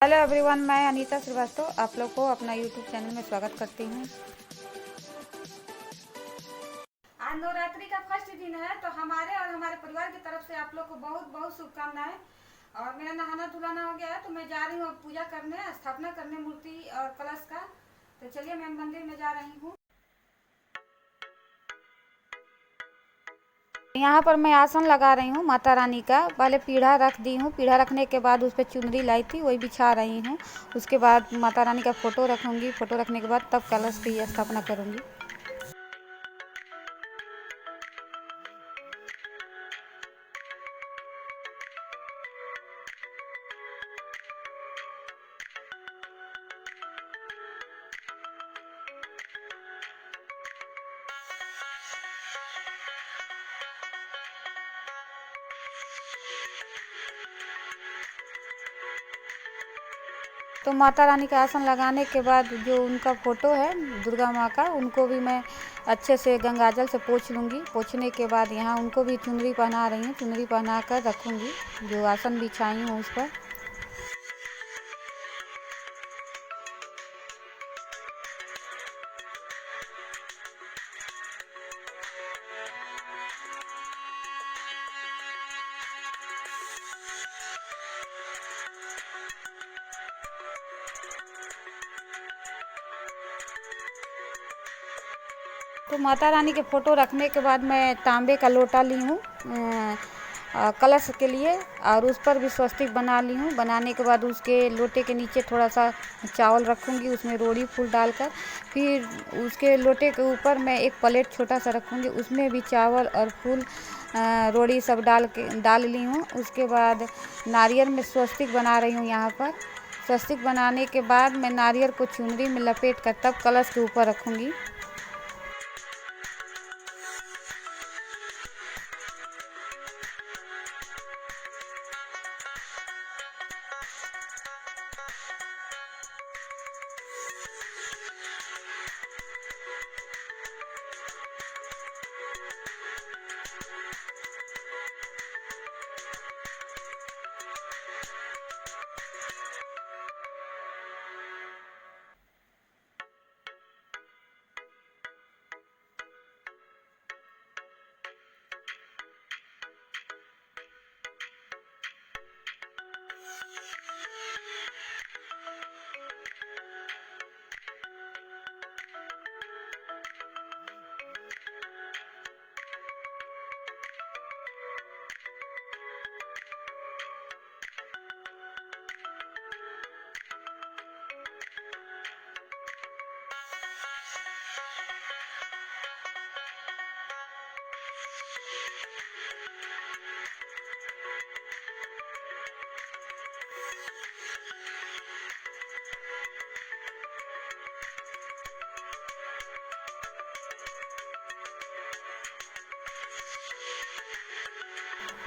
Hello everyone, मैं अनीता श्रीवास्तव आप लोग को अपना यूट्यूब चैनल में स्वागत करती हूँ। आज नवरात्रि का फर्स्ट दिन है, तो हमारे और हमारे परिवार की तरफ से आप लोग को बहुत बहुत शुभकामनाएं। और मेरा नहाना धुलाना हो गया है, तो मैं जा रही हूँ पूजा करने, स्थापना करने मूर्ति और कलश का। तो चलिए, मैं मंदिर में जा रही हूँ। यहाँ पर मैं आसन लगा रही हूँ माता रानी का। पहले पीढ़ा रख दी हूँ, पीढ़ा रखने के बाद उस पर चुनरी लाई थी, वही बिछा रही हूँ। उसके बाद माता रानी का फ़ोटो रखूँगी, फ़ोटो रखने के बाद तब कलश की स्थापना करूँगी। तो माता रानी का आसन लगाने के बाद जो उनका फ़ोटो है दुर्गा माँ का, उनको भी मैं अच्छे से गंगाजल से पोंछ लूँगी। पोंछने के बाद यहाँ उनको भी चुनरी पहना रही हूँ, चुनरी पहना कर रखूँगी जो आसन बिछाई हूँ उस पर। तो माता रानी के फ़ोटो रखने के बाद मैं तांबे का लोटा ली हूँ कलश के लिए, और उस पर भी स्वस्तिक बना ली हूँ। बनाने के बाद उसके लोटे के नीचे थोड़ा सा चावल रखूँगी, उसमें रोड़ी फूल डालकर। फिर उसके लोटे के ऊपर मैं एक प्लेट छोटा सा रखूँगी, उसमें भी चावल और फूल रोड़ी सब डाल ली हूँ। उसके बाद नारियल में स्वस्तिक बना रही हूँ। यहाँ पर स्वस्तिक बनाने के बाद मैं नारियल को चुनरी में लपेट कर तब कलश के ऊपर रखूँगी।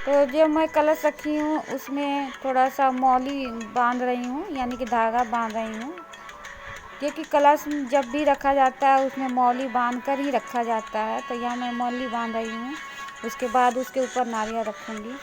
तो जो मैं कलश रखी हूँ उसमें थोड़ा सा मौली बांध रही हूँ, यानी कि धागा बांध रही हूँ, क्योंकि कलश जब भी रखा जाता है उसमें मौली बांध कर ही रखा जाता है। तो यहाँ मैं मौली बांध रही हूँ। उसके बाद उसके ऊपर नारियल रखूँगी।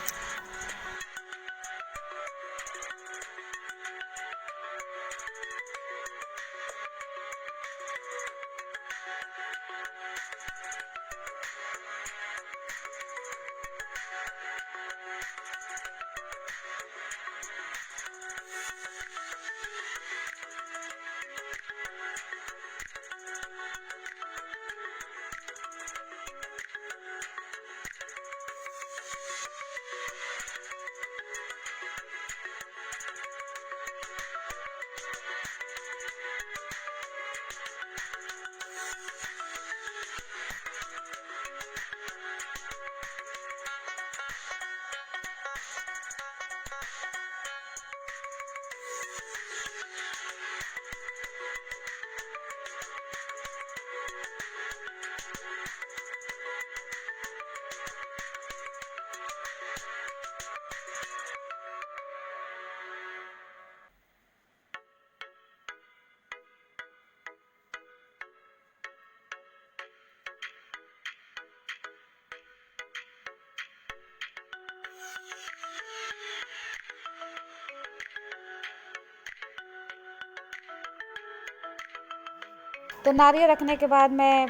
तो नारियल रखने के बाद मैं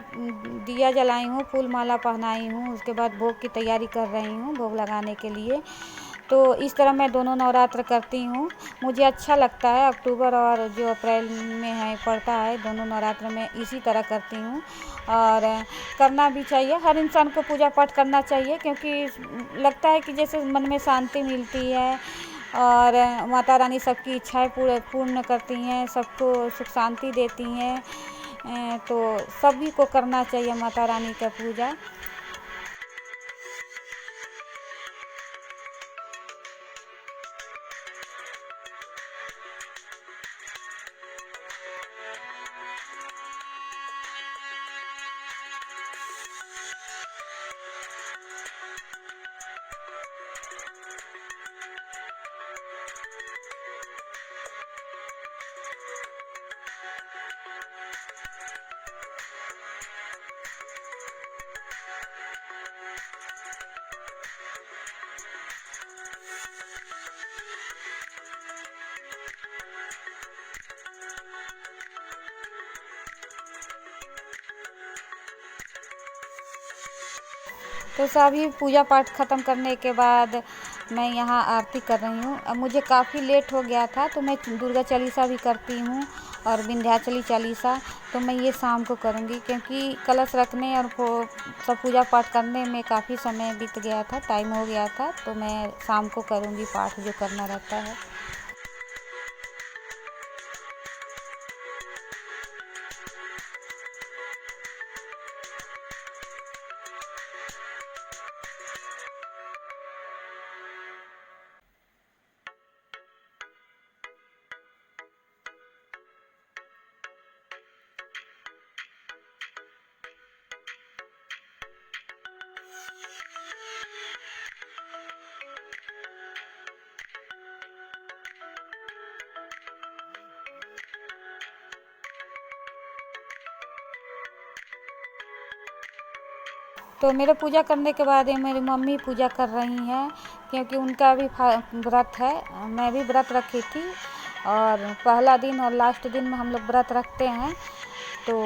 दिया जलाई हूँ, फूल माला पहनाई हूँ, उसके बाद भोग की तैयारी कर रही हूँ भोग लगाने के लिए। तो इस तरह मैं दोनों नवरात्र करती हूँ। मुझे अच्छा लगता है, अक्टूबर और जो अप्रैल में है पड़ता है, दोनों नवरात्र में इसी तरह करती हूँ। और करना भी चाहिए, हर इंसान को पूजा पाठ करना चाहिए, क्योंकि लगता है कि जैसे मन में शांति मिलती है और माता रानी सबकी इच्छाएं पूर्ण करती हैं, सबको सुख शांति देती हैं। तो सभी को करना चाहिए माता रानी का पूजा। तो सभी पूजा पाठ ख़त्म करने के बाद मैं यहाँ आरती कर रही हूँ। अब मुझे काफ़ी लेट हो गया था, तो मैं दुर्गा चालीसा भी करती हूँ और विंध्याचली चालीसा। तो मैं ये शाम को करूँगी, क्योंकि कलश रखने और सब पूजा पाठ करने में काफ़ी समय बीत गया था, टाइम हो गया था। तो मैं शाम को करूँगी पाठ जो करना रहता है। तो मेरे पूजा करने के बाद ये मेरी मम्मी पूजा कर रही हैं, क्योंकि उनका भी व्रत है। मैं भी व्रत रखी थी, और पहला दिन और लास्ट दिन में हम लोग व्रत रखते हैं। तो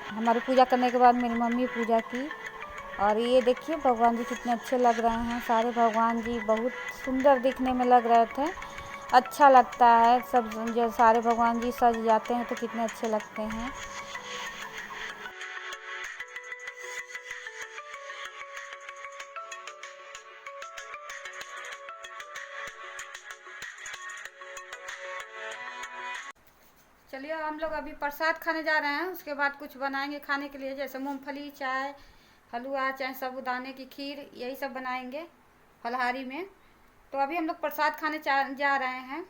हमारी पूजा करने के बाद मेरी मम्मी पूजा की। और ये देखिए भगवान जी कितने अच्छे लग रहे हैं, सारे भगवान जी बहुत सुंदर दिखने में लग रहे थे। अच्छा लगता है, सब जो सारे भगवान जी सज जाते हैं तो कितने अच्छे लगते हैं। चलिए हम लोग अभी प्रसाद खाने जा रहे हैं, उसके बाद कुछ बनाएंगे खाने के लिए, जैसे मूंगफली, चाय, हलवा, चाहे साबूदाने की खीर, यही सब बनाएंगे फलाहारी में। तो अभी हम लोग प्रसाद खाने जा रहे हैं।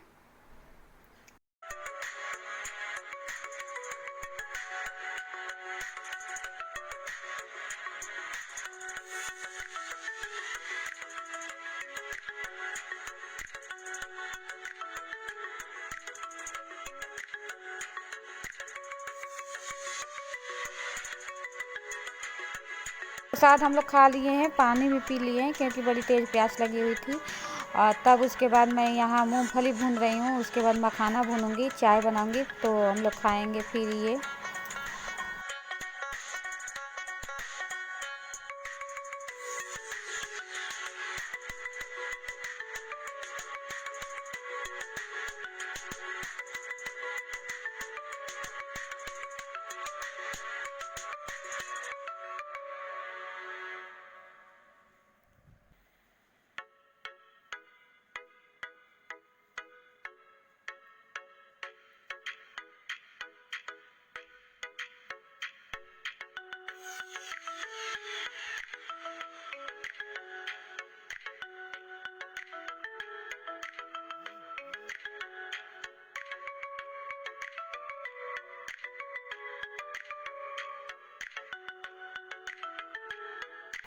प्रसाद हम लोग खा लिए हैं, पानी भी पी लिए हैं, क्योंकि बड़ी तेज़ प्यास लगी हुई थी। और तब उसके बाद मैं यहाँ मूंगफली भून रही हूँ, उसके बाद मखाना भूनूंगी, चाय बनाऊंगी, तो हम लोग खाएंगे फिर ये।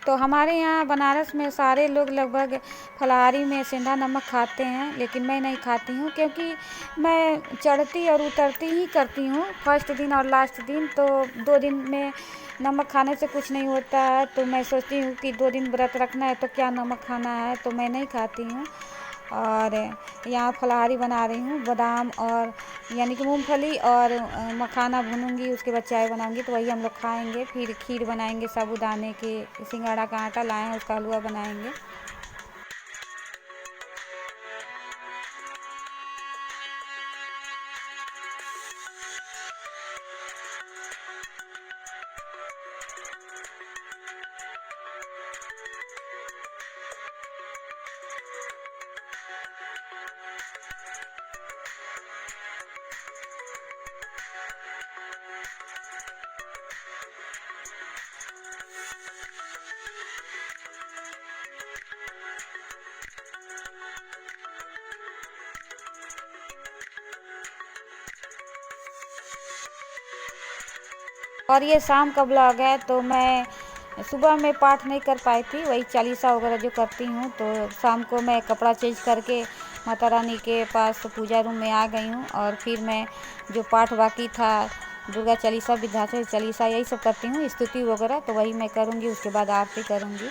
तो हमारे यहाँ बनारस में सारे लोग लगभग फलाहारी में सेंधा नमक खाते हैं, लेकिन मैं नहीं खाती हूँ, क्योंकि मैं चढ़ती और उतरती ही करती हूँ, फर्स्ट दिन और लास्ट दिन। तो 2 दिन में नमक खाने से कुछ नहीं होता है, तो मैं सोचती हूँ कि 2 दिन व्रत रखना है तो क्या नमक खाना है, तो मैं नहीं खाती हूँ। और यहाँ फलाहारी बना रही हूँ, बादाम और यानी कि मूंगफली और मखाना भूनूंगी, उसके बाद चाय बनाऊंगी तो वही हम लोग खाएंगे। फिर खीर बनाएंगे, साबूदाने के सिंघाड़ा का आटा लाए हैं उसका हलवा बनाएंगे। और ये शाम का ब्लॉग है, तो मैं सुबह में पाठ नहीं कर पाई थी, वही चालीसा वगैरह जो करती हूँ। तो शाम को मैं कपड़ा चेंज करके माता रानी के पास पूजा रूम में आ गई हूँ। और फिर मैं जो पाठ बाकी था, दुर्गा चालीसा, विंध्याचल चालीसा, यही सब करती हूँ, स्तुति वगैरह, तो वही मैं करूँगी। उसके बाद आरती करूँगी।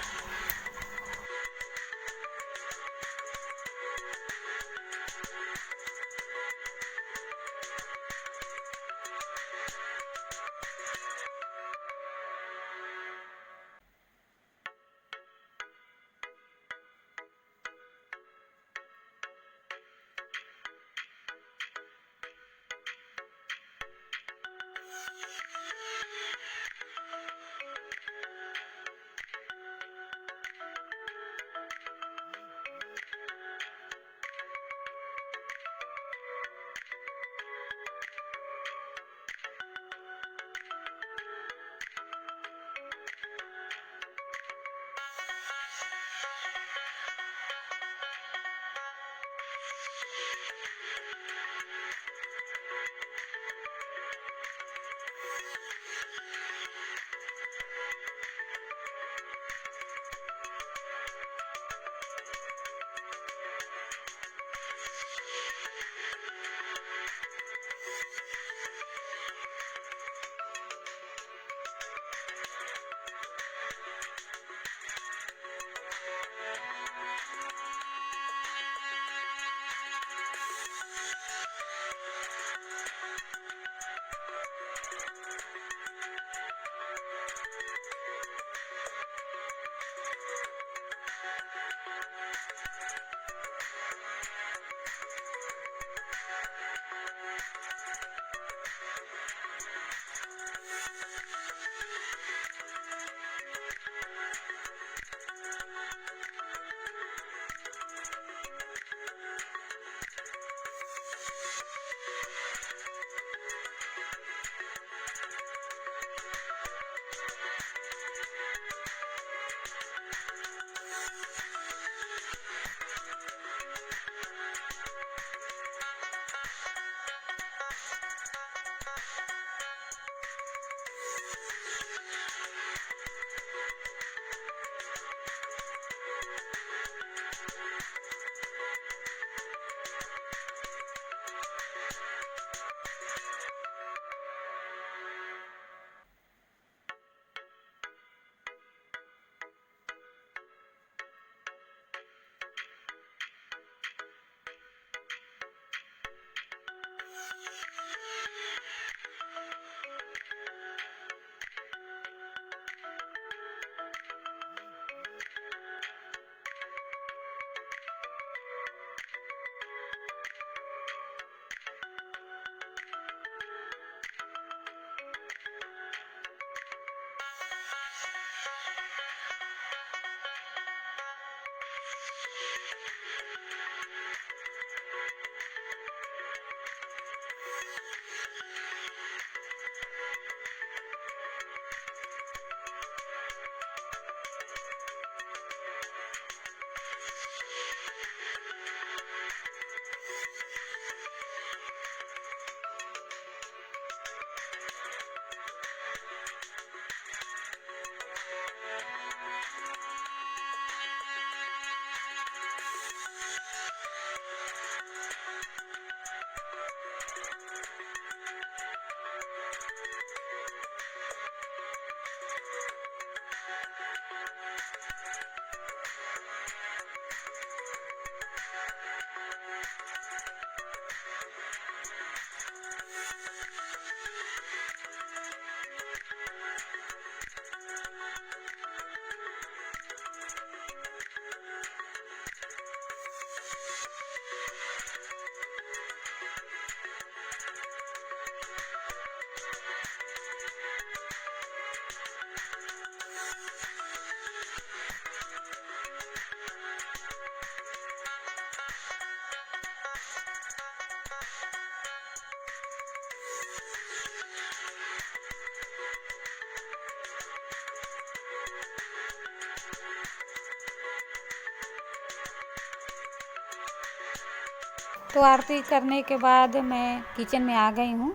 तो आरती करने के बाद मैं किचन में आ गई हूँ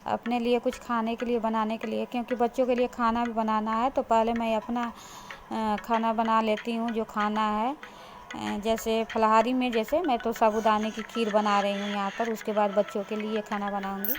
अपने लिए कुछ खाने के लिए बनाने के लिए, क्योंकि बच्चों के लिए खाना भी बनाना है। तो पहले मैं अपना खाना बना लेती हूँ जो खाना है। जैसे फलाहारी में जैसे मैं तो साबूदाने की खीर बना रही हूँ यहाँ पर, उसके बाद बच्चों के लिए खाना बनाऊँगी।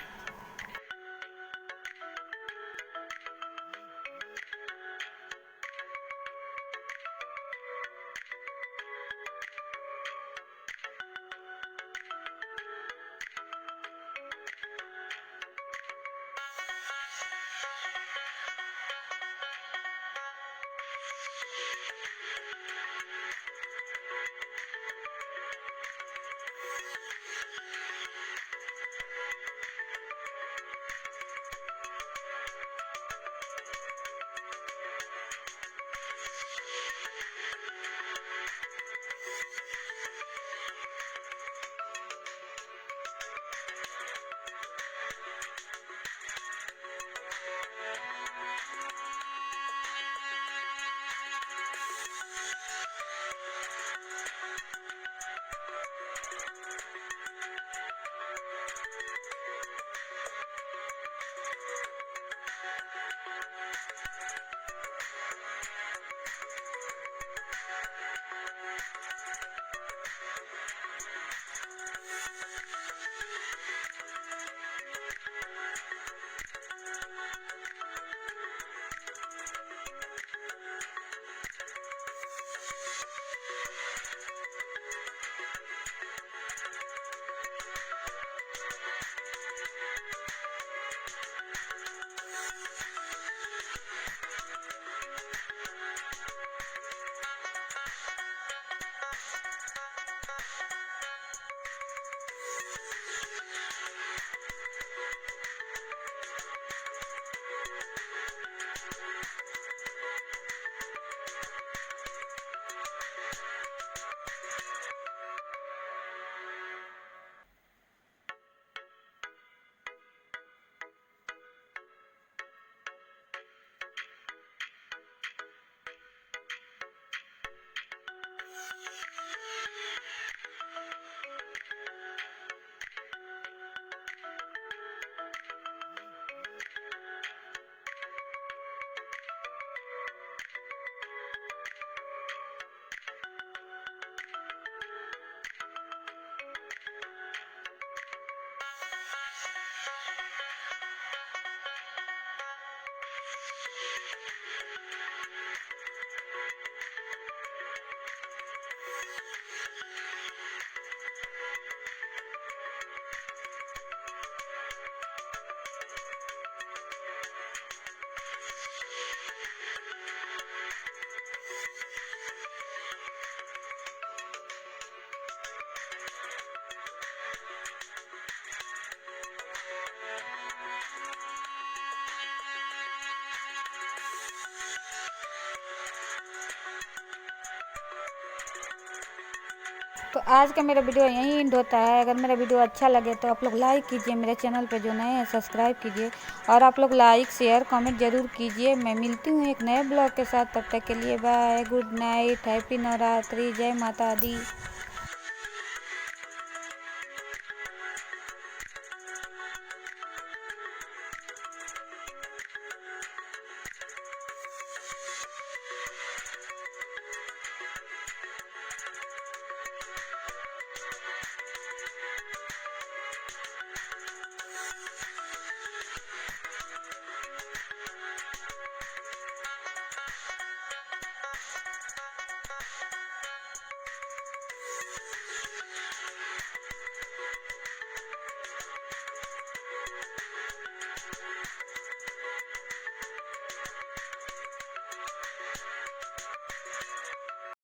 तो आज का मेरा वीडियो यहीं एंड होता है। अगर मेरा वीडियो अच्छा लगे तो आप लोग लाइक कीजिए, मेरे चैनल पे जो नए हैं सब्सक्राइब कीजिए, और आप लोग लाइक शेयर कमेंट ज़रूर कीजिए। मैं मिलती हूँ एक नए ब्लॉग के साथ, तब तक के लिए bye, good night, happy Navratri, जय माता दी।